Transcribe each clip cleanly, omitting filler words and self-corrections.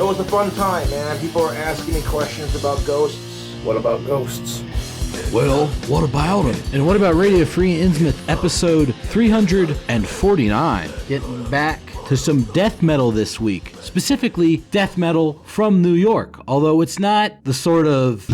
was a fun time, man. People are asking me questions about ghosts. What about ghosts? Well, what about him? And what about Radio Free Innsmouth episode 349? Getting back to some death metal this week. Specifically, death metal from New York. Although it's not the sort of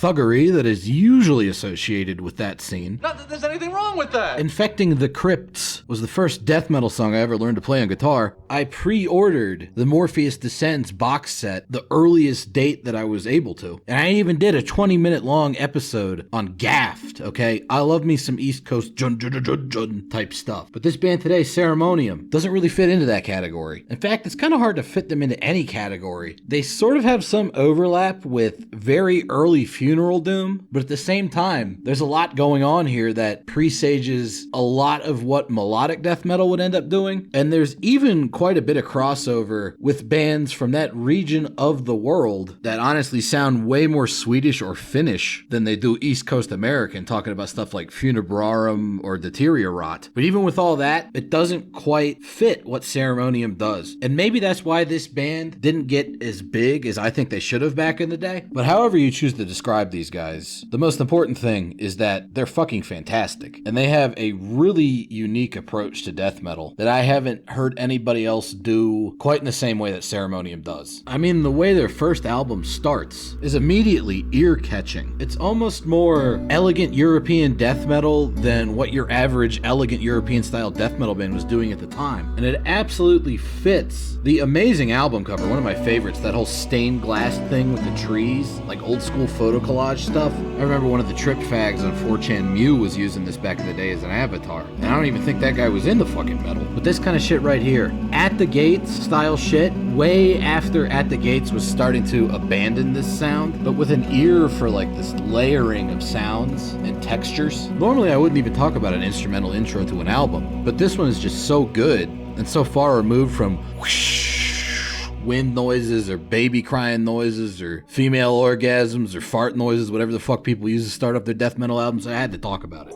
thuggery that is usually associated with that scene. Not that there's anything wrong with that! Infecting the Crypts was the first death metal song I ever learned to play on guitar. I pre-ordered the Morpheus Descends box set the earliest date that I was able to. And I even did a 20-minute long episode on Gaffed, okay? I love me some East Coast jun type stuff. But this band today, Ceremonium, doesn't really fit into that category. In fact, it's kind of hard to fit them into any category. They sort of have some overlap with very early funeral doom, but at the same time, there's a lot going on here that presages a lot of what melodic death metal would end up doing. And there's even quite a bit of crossover with bands from that region of the world that honestly sound way more Swedish or Finnish than they do East Coast American, talking about stuff like Funebrarum or Deteriorate. But even with all that, it doesn't quite fit what Ceremonium does. And maybe that's why this band didn't get as big as I think they should have back in the day. But however you choose to describe these guys, the most important thing is that they're fucking fantastic. And they have a really unique approach to death metal that I haven't heard anybody else do quite in the same way that Ceremonium does. I mean, the way their first album starts is immediately ear-catching. It's almost more elegant European death metal than what your average elegant European-style death metal band was doing at the time. And it absolutely fits the amazing album cover, one of my favorites, that whole stained glass thing with the trees, like old school photo collage stuff. I remember one of the trip fags on 4chan Mew was using this back in the day as an avatar. And I don't even think that guy was into fucking metal. But this kind of shit right here, At the Gates style shit, way after At the Gates was starting to abandon this sound, but with an ear for like this layering of sounds and textures. Normally I wouldn't even talk about an instrumental intro to an album, but this one is just so good and so far removed from whoosh, wind noises or baby crying noises or female orgasms or fart noises, whatever the fuck people use to start up their death metal albums. I had to talk about it.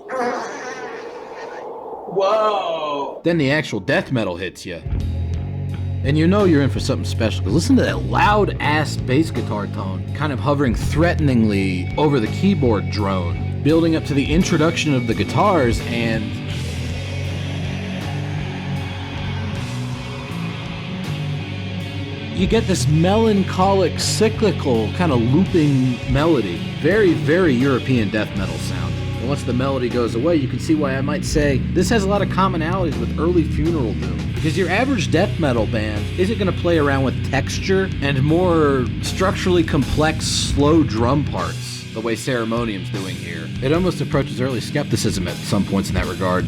Whoa! Then the actual death metal hits you. And you know you're in for something special, because listen to that loud-ass bass guitar tone, kind of hovering threateningly over the keyboard drone, building up to the introduction of the guitars, and you get this melancholic, cyclical, kind of looping melody. Very, very European death metal sound. And once the melody goes away, you can see why I might say this has a lot of commonalities with early funeral doom. Because your average death metal band isn't going to play around with texture and more structurally complex, slow drum parts the way Ceremonium's doing here. It almost approaches early skepticism at some points in that regard.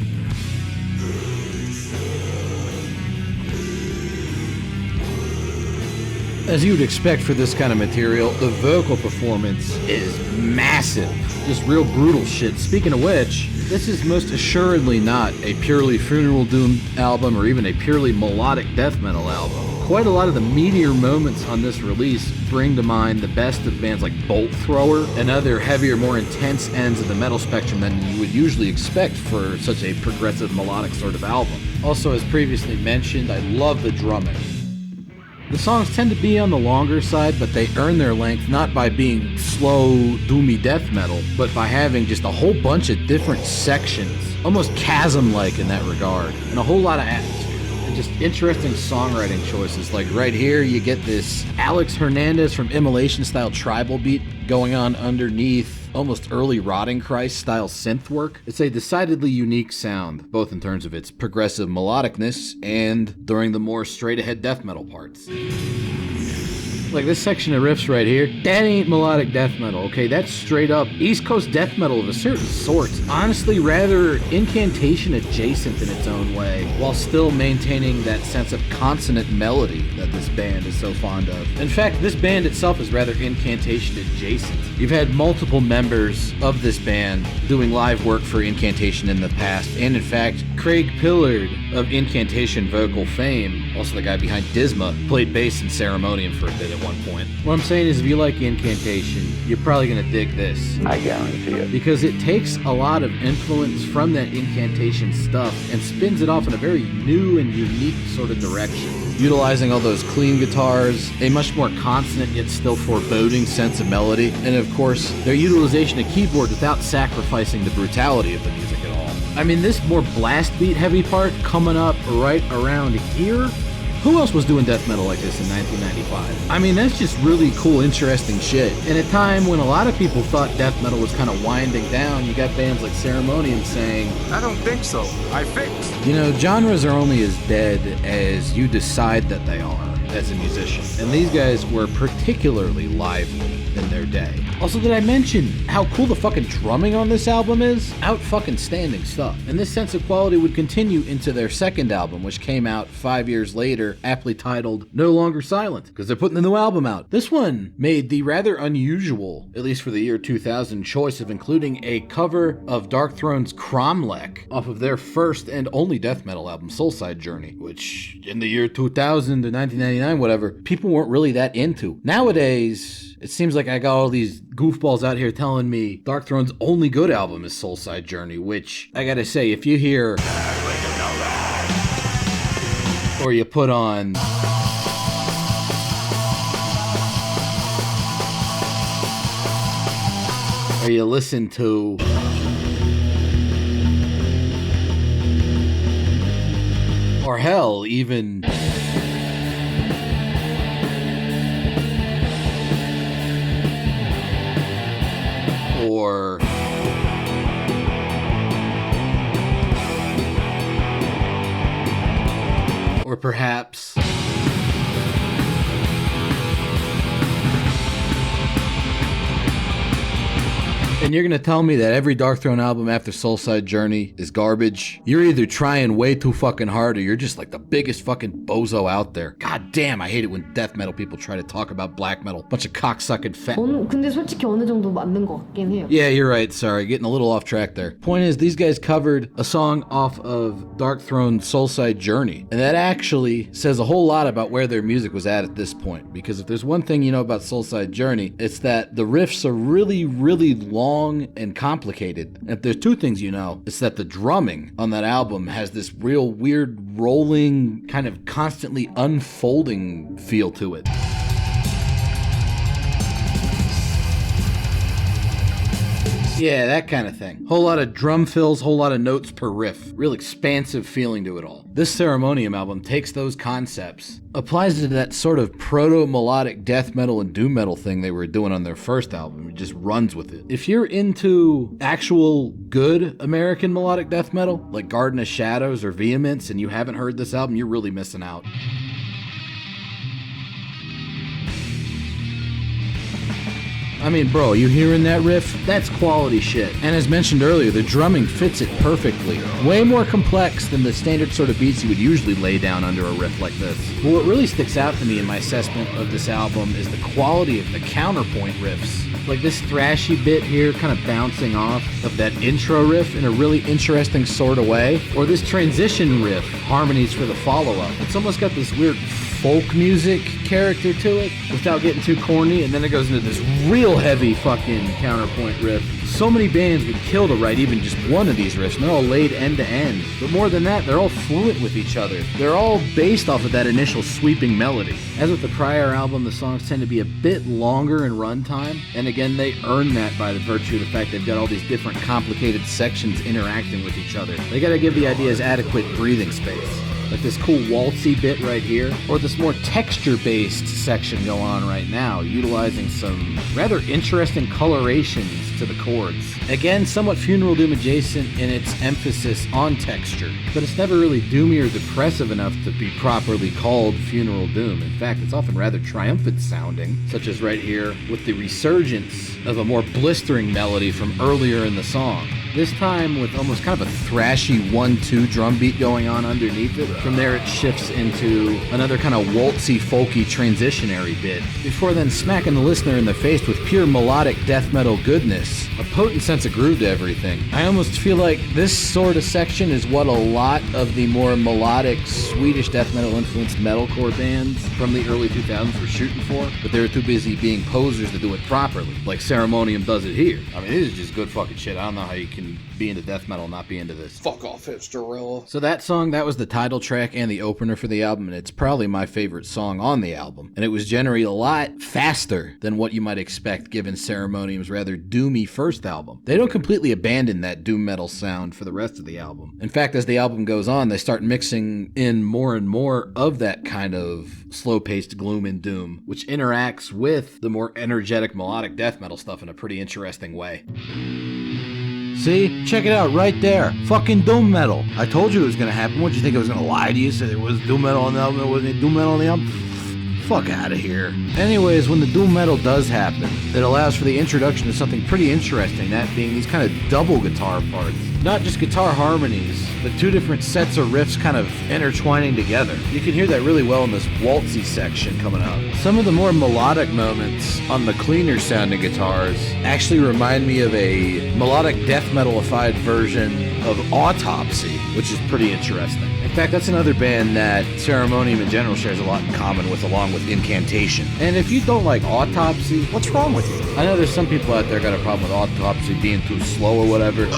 As you would expect for this kind of material, the vocal performance is massive. Just real brutal shit. Speaking of which, this is most assuredly not a purely funeral doom album or even a purely melodic death metal album. Quite a lot of the meteor moments on this release bring to mind the best of bands like Bolt Thrower and other heavier, more intense ends of the metal spectrum than you would usually expect for such a progressive melodic sort of album. Also, as previously mentioned, I love the drumming. The songs tend to be on the longer side, but they earn their length not by being slow, doomy death metal, but by having just a whole bunch of different sections, almost chasm-like in that regard, and a whole lot of atmosphere. And just interesting songwriting choices. Like right here, you get this Alex Hernandez from Immolation-style tribal beat going on underneath almost early Rotting Christ style synth work. It's a decidedly unique sound, both in terms of its progressive melodicness and during the more straight ahead death metal parts. Like this section of riffs right here, that ain't melodic death metal, okay? That's straight up East Coast death metal of a certain sort. Honestly, rather incantation adjacent in its own way, while still maintaining that sense of consonant melody that this band is so fond of. In fact, this band itself is rather incantation adjacent. You've had multiple members of this band doing live work for Incantation in the past, and in fact, Craig Pillard of Incantation vocal fame Also the guy behind Disma played bass in Ceremonium for a bit at one point. What I'm saying is if you like incantation, you're probably gonna dig this. I guarantee it. Because it takes a lot of influence from that incantation stuff and spins it off in a very new and unique sort of direction. Utilizing all those clean guitars, a much more consonant yet still foreboding sense of melody, and of course, their utilization of keyboard without sacrificing the brutality of the music at all. I mean, this more blast beat heavy part coming up right around here. Who else was doing death metal like this in 1995? I mean, that's just really cool, interesting shit. In a time when a lot of people thought death metal was kind of winding down, you got bands like Ceremonium saying, I don't think so. I fixed. you know, genres are only as dead as you decide that they are as a musician. And these guys were particularly lively in their day. Also, did I mention how cool the fucking drumming on this album is? Out fucking standing stuff. And this sense of quality would continue into their second album, which came out 5 years later, aptly titled No Longer Silent, because they're putting the new album out. This one made the rather unusual, at least for the year 2000, choice of including a cover of Darkthrone's Cromlech off of their first and only death metal album, Soulside Journey, which in the year 2000 to 1999, whatever, people weren't really that into. Nowadays, it seems like I got all these goofballs out here telling me Darkthrone's only good album is Soulside Journey, which I gotta say, if you hear or you put on or you listen to or hell, even or perhaps and you're gonna tell me that every Darkthrone album after Soulside Journey is garbage? You're either trying way too fucking hard or you're just like the biggest fucking bozo out there. God damn, I hate it when death metal people try to talk about black metal. Bunch of cocksucking fat. 근데 솔직히 어느 정도 맞는 것 같긴 해요. Yeah, you're right. Sorry, getting a little off track there. Point is, these guys covered a song off of Darkthrone's Soulside Journey, and that actually says a whole lot about where their music was at this point. Because if there's one thing you know about Soulside Journey, it's that the riffs are really, really long and complicated. And if there's two things you know, it's that the drumming on that album has this real weird rolling, kind of constantly unfolding feel to it. Yeah, that kind of thing. Whole lot of drum fills, whole lot of notes per riff. Real expansive feeling to it all. This Ceremonium album takes those concepts, applies it to that sort of proto-melodic death metal and doom metal thing they were doing on their first album. It just runs with it. If you're into actual good American melodic death metal, like Garden of Shadows or Vehemence, and you haven't heard this album, you're really missing out. I mean, bro, you hearing that riff? That's quality shit. And as mentioned earlier, the drumming fits it perfectly. Way more complex than the standard sort of beats you would usually lay down under a riff like this. But what really sticks out to me in my assessment of this album is the quality of the counterpoint riffs. Like this thrashy bit here kind of bouncing off of that intro riff in a really interesting sort of way. Or this transition riff, harmonies for the follow-up. It's almost got this weird folk music character to it without getting too corny, and then it goes into this real heavy fucking counterpoint riff. So many bands would kill to write even just one of these riffs, and they're all laid end to end. But more than that, they're all fluent with each other. They're all based off of that initial sweeping melody. As with the prior album, the songs tend to be a bit longer in runtime, and again, they earn that by the virtue of the fact they've got all these different complicated sections interacting with each other. They gotta give the ideas adequate breathing space. Like this cool waltzy bit right here, or this more texture-based section going on right now, utilizing some rather interesting colorations to the chords. Again, somewhat Funeral Doom adjacent in its emphasis on texture, but it's never really doomy or depressive enough to be properly called Funeral Doom. In fact, it's often rather triumphant sounding, such as right here with the resurgence of a more blistering melody from earlier in the song. this time with almost kind of a thrashy 1-2 drum beat going on underneath it. From there it shifts into another kind of waltzy, folky, transitionary bit, before then smacking the listener in the face with pure melodic death metal goodness. A potent sense of groove to everything. I almost feel like this sort of section is what a lot of the more melodic Swedish death metal influenced metalcore bands from the early 2000s were shooting for, but they were too busy being posers to do it properly, like Ceremonium does it here. I mean, it is just good fucking shit. I don't know how you can be into death metal and not be into this. Fuck off, hipsterella. So that song, that was the title track and the opener for the album, and it's probably my favorite song on the album. And it was generally a lot faster than what you might expect given Ceremonium's rather doomy first album. They don't completely abandon that doom metal sound for the rest of the album. In fact, as the album goes on, they start mixing in more and more of that kind of slow-paced gloom and doom, which interacts with the more energetic melodic death metal stuff in a pretty interesting way. See? Check it out right there. Fucking doom metal. I told you it was gonna happen. What'd you think I was gonna lie to you? Say there was doom metal on the album, there wasn't any doom metal on the album? Fuck out of here. Anyways, when the doom metal does happen, it allows for the introduction to something pretty interesting, that being these kind of double guitar parts. Not just guitar harmonies, but two different sets of riffs kind of intertwining together. You can hear that really well in this waltzy section coming up. Some of the more melodic moments on the cleaner sounding guitars actually remind me of a melodic death metal-ified version of Autopsy, which is pretty interesting. In fact, that's another band that Ceremonium in general shares a lot in common with, along with Incantation. And if you don't like Autopsy, what's wrong with you? I know there's some people out there got a problem with Autopsy being too slow or whatever.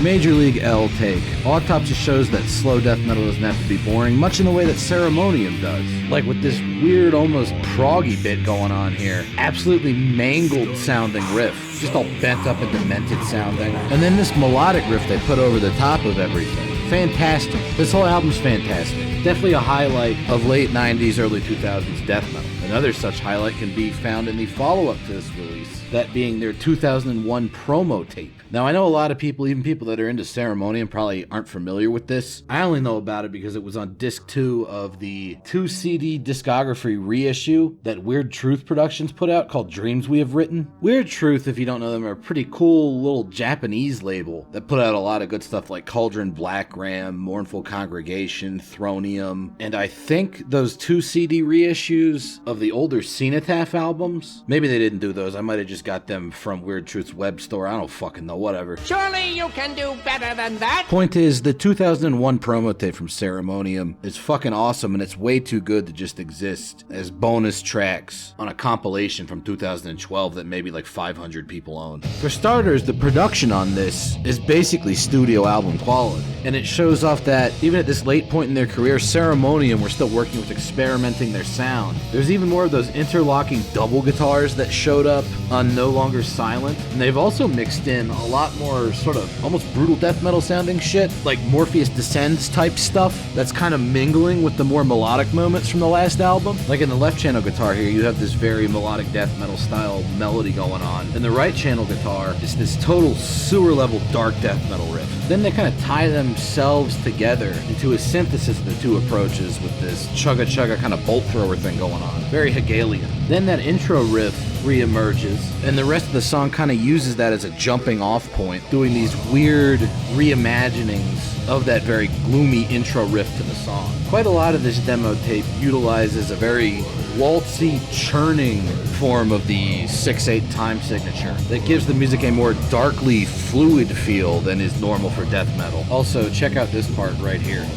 Major League L take. Autopsy shows that slow death metal doesn't have to be boring, much in the way that Ceremonium does. Like with this weird, almost proggy bit going on here. Absolutely mangled sounding riff. Just all bent up and demented sounding. And then this melodic riff they put over the top of everything. Fantastic. This whole album's fantastic. Definitely a highlight of late 90s, early 2000s death metal. Another such highlight can be found in the follow-up to this release, that being their 2001 promo tape. Now, I know a lot of people, even people that are into Ceremonium, probably aren't familiar with this. I only know about it because it was on disc 2 of the 2-CD discography reissue that Weird Truth Productions put out called Dreams We Have Written. Weird Truth, if you don't know them, are a pretty cool little Japanese label that put out a lot of good stuff like Cauldron Black Ram, Mournful Congregation, Thronium, and I think those 2-CD reissues of the older Cenotaph albums, maybe they didn't do those. I might have just got them from Weird Truth's web store. I don't fucking know. Whatever. Surely you can do better than that. Point is, the 2001 promo tape from Ceremonium is fucking awesome, and it's way too good to just exist as bonus tracks on a compilation from 2012 that maybe like 500 people own. For starters, the production on this is basically studio album quality, and it shows off that even at this late point in their career, Ceremonium were still working with experimenting their sound. There's even more of those interlocking double guitars that showed up on No Longer Silent, and they've also mixed in a lot more sort of almost brutal death metal sounding shit, like Morpheus Descends type stuff that's kind of mingling with the more melodic moments from the last album. Like in the left channel guitar here, you have this very melodic death metal style melody going on. In the right channel guitar, it's this total sewer level dark death metal riff. Then they kind of tie themselves together into a synthesis of the two approaches with this chugga chugga kind of bolt thrower thing going on. Very Hegelian. Then that intro riff reemerges, and the rest of the song kind of uses that as a jumping off point, doing these weird reimaginings of that very gloomy intro riff to the song. Quite a lot of this demo tape utilizes a very waltzy, churning form of the 6/8 time signature that gives the music a more darkly fluid feel than is normal for death metal. Also, check out this part right here.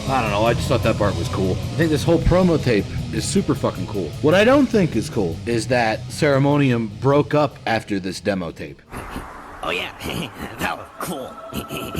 I don't know, I just thought that part was cool. I think this whole promo tape is super fucking cool. What I don't think is cool is that Ceremonium broke up after this demo tape. Oh yeah, that was cool.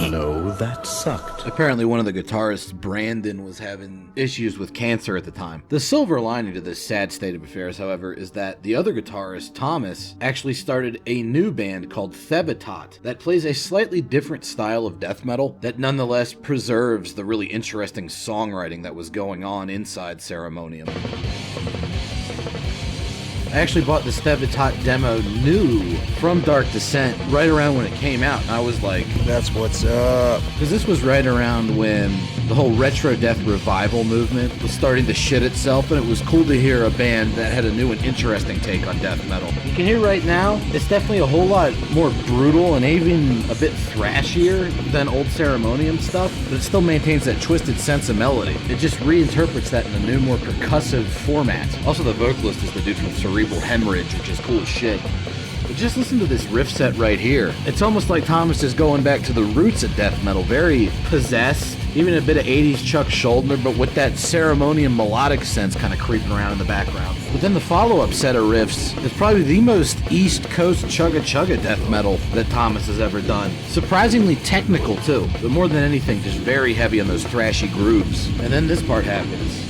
No, that sucked. Apparently one of the guitarists, Brandon, was having issues with cancer at the time. The silver lining to this sad state of affairs, however, is that the other guitarist, Thomas, actually started a new band called Theot that plays a slightly different style of death metal that nonetheless preserves the really interesting songwriting that was going on inside Ceremonium. I actually bought the Theot demo new from Dark Descent right around when it came out, and I was like, That's what's up. because this was right around when the whole retro death revival movement was starting to shit itself, and it was cool to hear a band that had a new and interesting take on death metal. You can hear right now, it's definitely a whole lot more brutal and even a bit thrashier than old Ceremonium stuff, but it still maintains that twisted sense of melody. It just reinterprets that in a new, more percussive format. Also, the vocalist is the dude from Cerebral Hemorrhage, which is cool as shit. But just listen to this riff set right here. It's almost like Thomas is going back to the roots of death metal, very possessed, even a bit of 80s Chuck Schuldiner, but with that Ceremonium melodic sense kind of creeping around in the background. But then the follow-up set of riffs is probably the most East Coast chugga-chugga death metal that Thomas has ever done. Surprisingly technical too, but more than anything, just very heavy on those thrashy grooves. And then this part happens.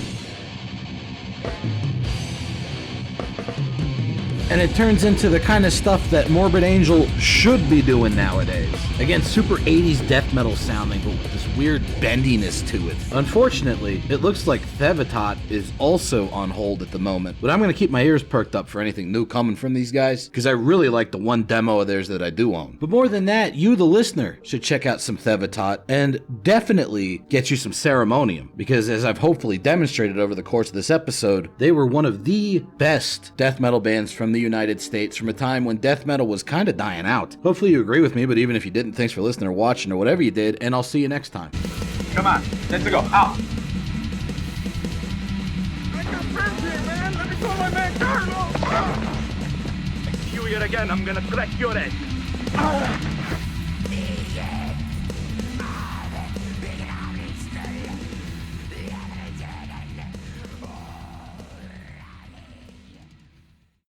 And it turns into the kind of stuff that Morbid Angel should be doing nowadays. Again, super 80s death metal sounding, but with this weird bendiness to it. Unfortunately, it looks like Theot is also on hold at the moment, but I'm going to keep my ears perked up for anything new coming from these guys, because I really like the one demo of theirs that I do own. But more than that, you, the listener, should check out some Theot, and definitely get you some Ceremonium, because as I've hopefully demonstrated over the course of this episode, they were one of the best death metal bands from the United States from a time when death metal was kind of dying out. Hopefully you agree with me, but even if you didn't, thanks for listening or watching or whatever you did, and I'll see you next time. Come on, let's go. Out. I got friends here, man. Let me call my man Carlo. I see you here again. I'm gonna crack your head.